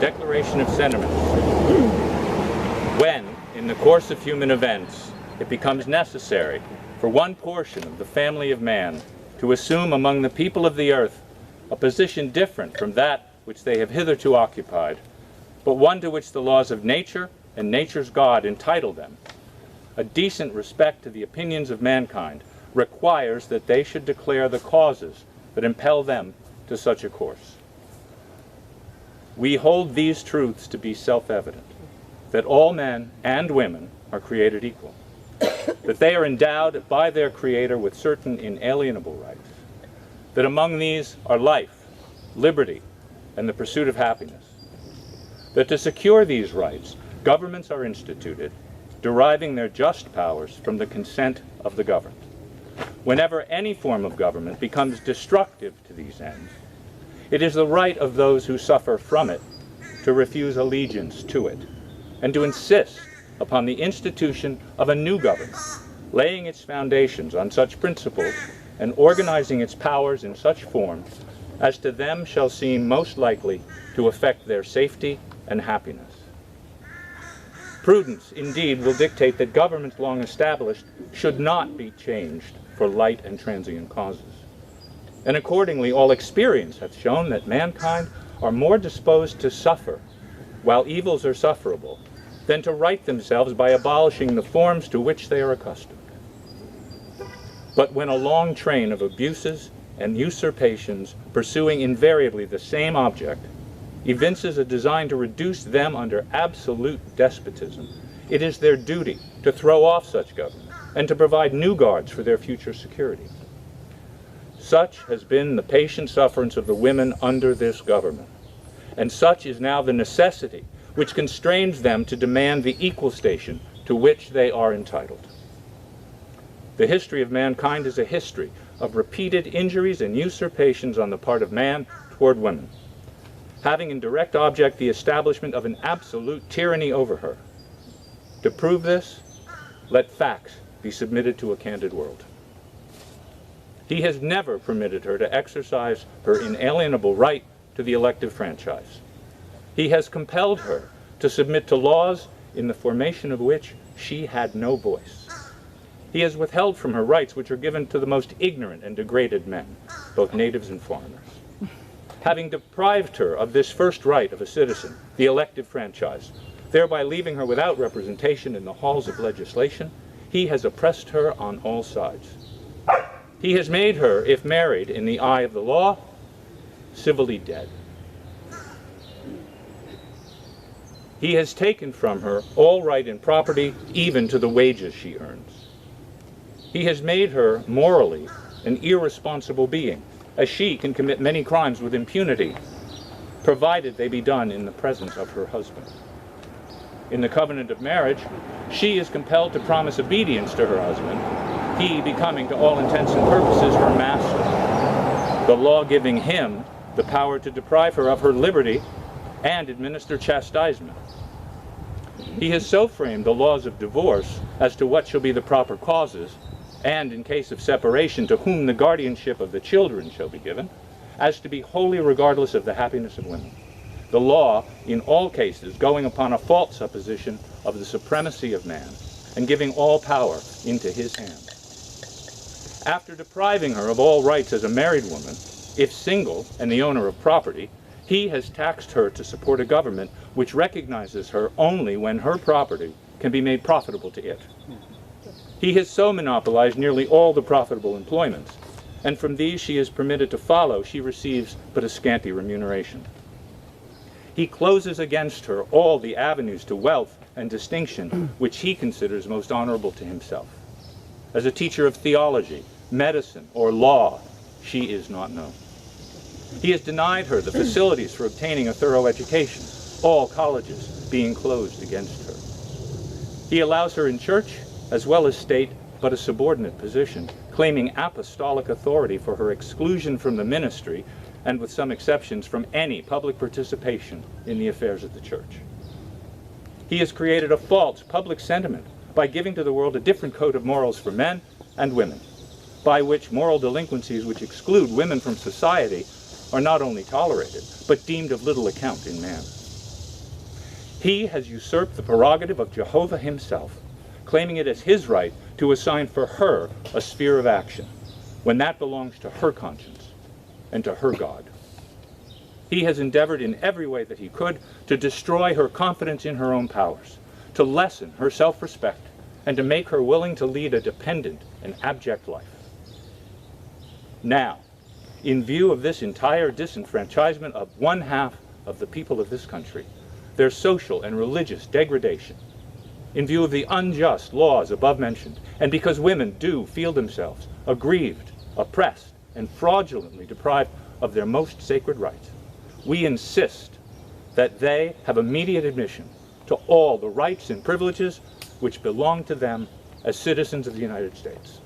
declaration of sentiments. When, in the course of human events, it becomes necessary for one portion of the family of man to assume among the people of the earth a position different from that which they have hitherto occupied, but one to which the laws of nature and nature's God entitle them, a decent respect to the opinions of mankind requires that they should declare the causes that impel them to such a course. We hold these truths to be self-evident, that all men and women are created equal, that they are endowed by their Creator with certain inalienable rights, that among these are life, liberty, and the pursuit of happiness, that to secure these rights, governments are instituted, deriving their just powers from the consent of the governed. Whenever any form of government becomes destructive to these ends, it is the right of those who suffer from it to refuse allegiance to it, and to insist upon the institution of a new government, laying its foundations on such principles and organizing its powers in such form as to them shall seem most likely to affect their safety and happiness. Prudence, indeed, will dictate that governments long established should not be changed for light and transient causes. And accordingly, all experience hath shown that mankind are more disposed to suffer, while evils are sufferable, than to right themselves by abolishing the forms to which they are accustomed. But when a long train of abuses and usurpations, pursuing invariably the same object, evinces a design to reduce them under absolute despotism, it is their duty to throw off such government and to provide new guards for their future security. Such has been the patient sufferance of the women under this government, and such is now the necessity which constrains them to demand the equal station to which they are entitled. The history of mankind is a history of repeated injuries and usurpations on the part of man toward women, having in direct object the establishment of an absolute tyranny over her. To prove this, let facts be submitted to a candid world. He has never permitted her to exercise her inalienable right to the elective franchise. He has compelled her to submit to laws in the formation of which she had no voice. He has withheld from her rights which are given to the most ignorant and degraded men, both natives and foreigners. Having deprived her of this first right of a citizen, the elective franchise, thereby leaving her without representation in the halls of legislation, he has oppressed her on all sides. He has made her, if married in the eye of the law, civilly dead. He has taken from her all right in property, even to the wages she earns. He has made her morally an irresponsible being, as she can commit many crimes with impunity, provided they be done in the presence of her husband. In the covenant of marriage, she is compelled to promise obedience to her husband, he becoming to all intents and purposes her master, the law giving him the power to deprive her of her liberty and administer chastisement. He has so framed the laws of divorce as to what shall be the proper causes, and in case of separation to whom the guardianship of the children shall be given, as to be wholly regardless of the happiness of women. The law, in all cases, going upon a false supposition of the supremacy of man, and giving all power into his hand. After depriving her of all rights as a married woman, if single and the owner of property, he has taxed her to support a government which recognizes her only when her property can be made profitable to it. He has so monopolized nearly all the profitable employments, and from these she is permitted to follow, she receives but a scanty remuneration. He closes against her all the avenues to wealth and distinction which he considers most honorable to himself. As a teacher of theology, medicine, or law, she is not known. He has denied her the facilities for obtaining a thorough education, all colleges being closed against her. He allows her in church as well as state but a subordinate position, claiming apostolic authority for her exclusion from the ministry and, with some exceptions, from any public participation in the affairs of the church. He has created a false public sentiment by giving to the world a different code of morals for men and women, by which moral delinquencies which exclude women from society are not only tolerated, but deemed of little account in man. He has usurped the prerogative of Jehovah himself, claiming it as his right to assign for her a sphere of action, when that belongs to her conscience and to her God. He has endeavored in every way that he could to destroy her confidence in her own powers, to lessen her self-respect, and to make her willing to lead a dependent and abject life. Now, in view of this entire disenfranchisement of one half of the people of this country, their social and religious degradation, in view of the unjust laws above mentioned, and because women do feel themselves aggrieved, oppressed, and fraudulently deprived of their most sacred rights, we insist that they have immediate admission to all the rights and privileges which belong to them as citizens of the United States.